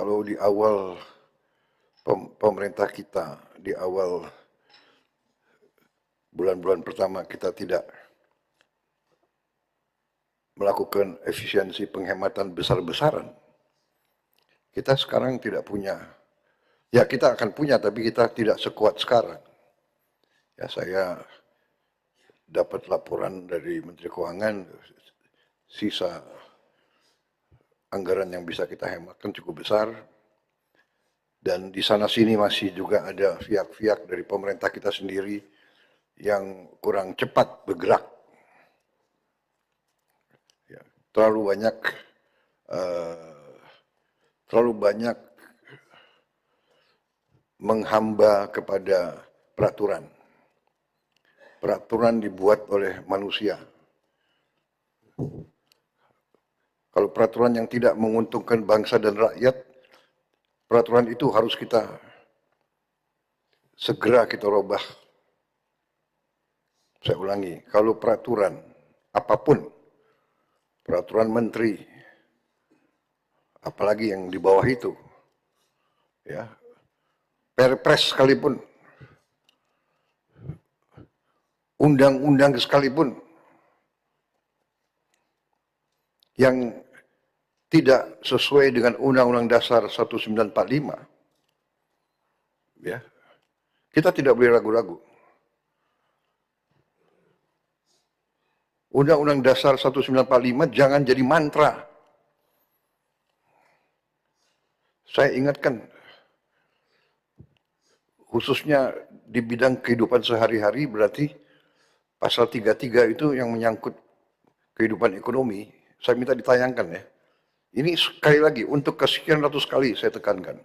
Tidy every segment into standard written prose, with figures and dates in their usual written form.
kalau di awal pemerintah kita, di awal bulan-bulan pertama kita tidak melakukan efisiensi penghematan besar-besaran, kita sekarang tidak punya. Ya kita akan punya, tapi kita tidak sekuat sekarang. Ya saya dapat laporan dari Menteri Keuangan, sisa anggaran yang bisa kita hematkan cukup besar, dan di sana sini masih juga ada pihak-pihak dari pemerintah kita sendiri yang kurang cepat bergerak. Ya, terlalu banyak menghamba kepada peraturan. Peraturan dibuat oleh manusia. Kalau peraturan yang tidak menguntungkan bangsa dan rakyat, peraturan itu harus segera kita rubah. Saya ulangi, kalau peraturan apapun, peraturan menteri, apalagi yang di bawah itu, ya, perpres sekalipun, undang-undang sekalipun, yang tidak sesuai dengan Undang-Undang Dasar 1945, ya, kita tidak boleh ragu-ragu. Undang-Undang Dasar 1945 jangan jadi mantra. Saya ingatkan, khususnya di bidang kehidupan sehari-hari, berarti pasal 33 itu yang menyangkut kehidupan ekonomi, saya minta ditayangkan ya. Ini sekali lagi, untuk kesekian ratus kali saya tekankan.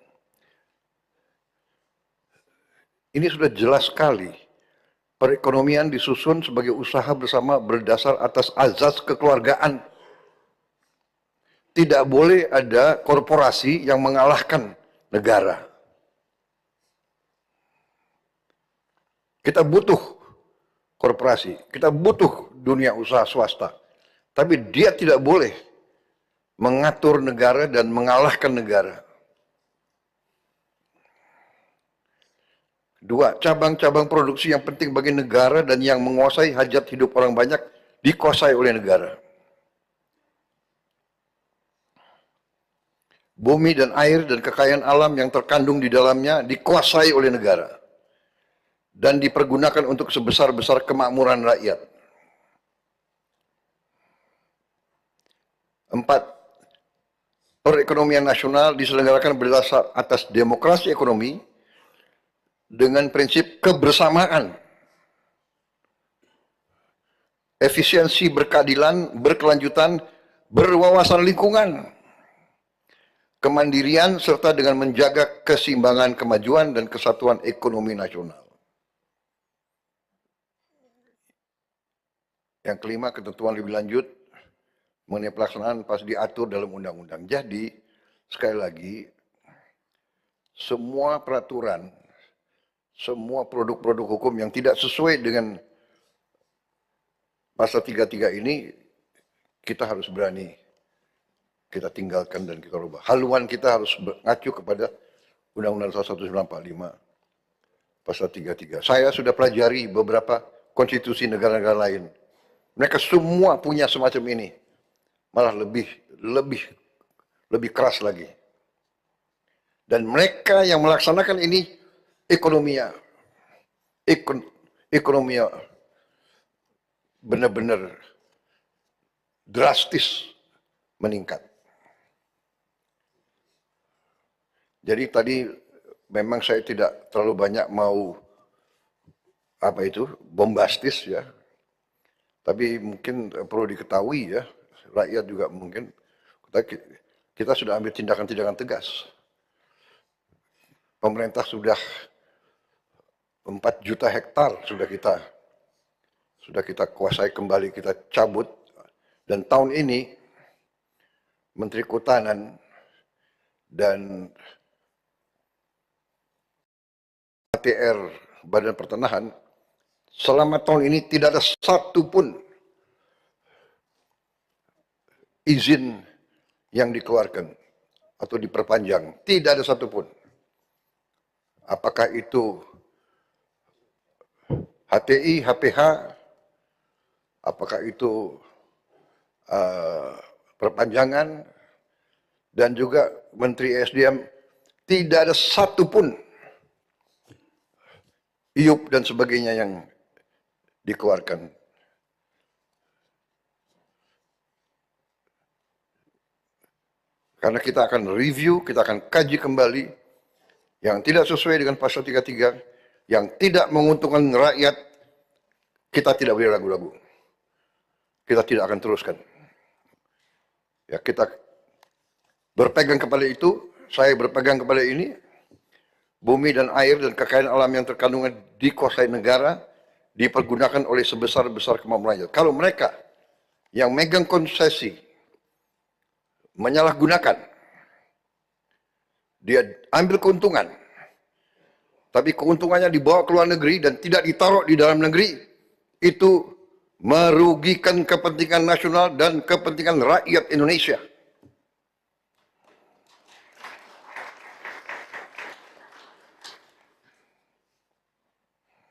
Ini sudah jelas sekali, perekonomian disusun sebagai usaha bersama berdasar atas azas kekeluargaan. Tidak boleh ada korporasi yang mengalahkan negara. Kita butuh korporasi, kita butuh dunia usaha swasta. Tapi dia tidak boleh mengatur negara dan mengalahkan negara. Dua, cabang-cabang produksi yang penting bagi negara dan yang menguasai hajat hidup orang banyak dikuasai oleh negara. Bumi dan air dan kekayaan alam yang terkandung di dalamnya dikuasai oleh negara dan dipergunakan untuk sebesar-besar kemakmuran rakyat. 4. Perekonomian nasional diselenggarakan berdasar atas demokrasi ekonomi dengan prinsip kebersamaan, efisiensi berkeadilan, berkelanjutan, berwawasan lingkungan, kemandirian, serta dengan menjaga keseimbangan kemajuan dan kesatuan ekonomi nasional. Yang kelima, ketentuan lebih lanjut mengenai pelaksanaan pas diatur dalam undang-undang. Jadi, sekali lagi, semua peraturan, semua produk-produk hukum yang tidak sesuai dengan pasal 33 ini, kita harus berani kita tinggalkan dan kita rubah. Haluan kita harus mengacu kepada Undang-Undang 1945 pasal 33. Saya sudah pelajari beberapa konstitusi negara-negara lain. Mereka semua punya semacam ini. Malah lebih keras lagi. Dan mereka yang melaksanakan ini ekonominya benar-benar drastis meningkat. Jadi tadi memang saya tidak terlalu banyak mau bombastis ya. Tapi mungkin perlu diketahui ya, rakyat juga mungkin kita sudah ambil tindakan-tindakan tegas. Pemerintah sudah 4 juta hektar sudah kita kuasai kembali, kita cabut. Dan tahun ini Menteri Kehutanan dan ATR Badan Pertanahan selama tahun ini tidak ada satupun izin yang dikeluarkan. atau diperpanjang. Tidak ada satupun. Apakah itu HTI, HPH, apakah itu perpanjangan, dan juga Menteri SDM, tidak ada satupun iup dan sebagainya yang dikeluarkan. Karena kita akan review, kita akan kaji kembali yang tidak sesuai dengan pasal 33, yang tidak menguntungkan rakyat, kita tidak boleh ragu-ragu. Kita tidak akan teruskan. Ya, kita berpegang kepada itu, saya berpegang kepada ini, bumi dan air dan kekayaan alam yang terkandung dikuasai negara, dipergunakan oleh sebesar-besar kemampuan rakyat. Kalau mereka yang megang konsesi menyalahgunakan, dia ambil keuntungan, tapi keuntungannya dibawa ke luar negeri dan tidak ditaruh di dalam negeri, itu merugikan kepentingan nasional dan kepentingan rakyat Indonesia.